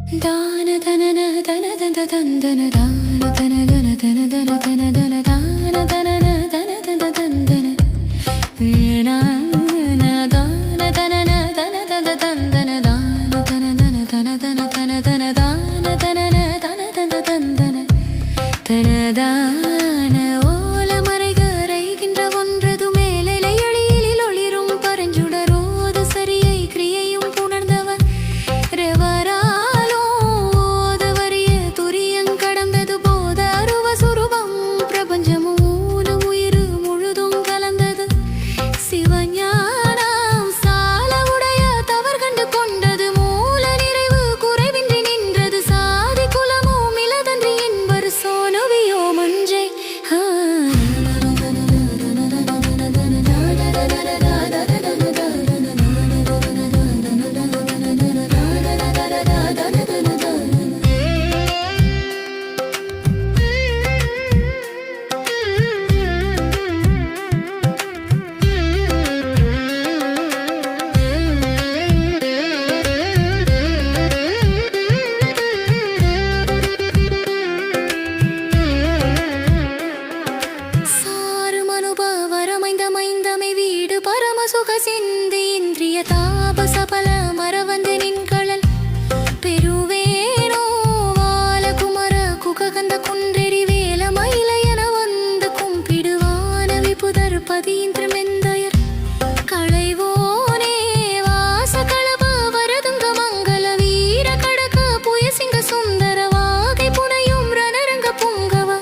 தான தனன தன தன தந்தன தான தன தன தன தன தன தன தான தனன தன தன தந்தன தான தனன தன தன தந்தன தான தனன தன தன தன தன தான தனன தன தன தந்தன தனதான ஓலமறைகரைகின்ற ஒன்றது மேலை எழிலில் ஒளிரும் பரஞ்சுடரோது சரியை கிரியையும் புணர்ந்தவர் ரெவரா சிந்தி இந்திரிய தாபச பல மரவந்து நின்களல் பெருவேனோ வாலகுமர குககந்த குன்றெறி வேல மயிலையன வந்து கும்பிடுவான விபுதர் பதியின்றமெந்தயர் களைவோனே வாச களப வரதுங்க மங்கள வீர கடக புயசிங்க சுந்தர வாகை புனையும் ரணரங்க புங்கவ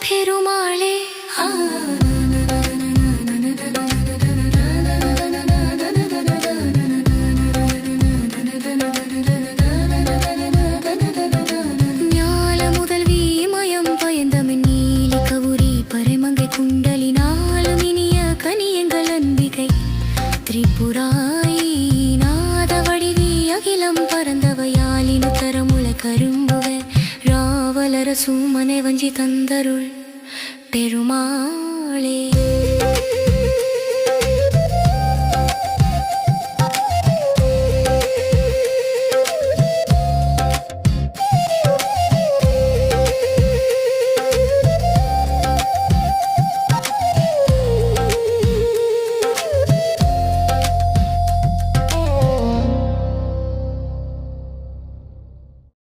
பெருமாளே திரிபுராயி நாத வடிவி அகிலம் பரந்தவையாலினு தரமுள கரும்புவ ராவலர சூமனை வஞ்சி தந்தருள் பெருமாளே.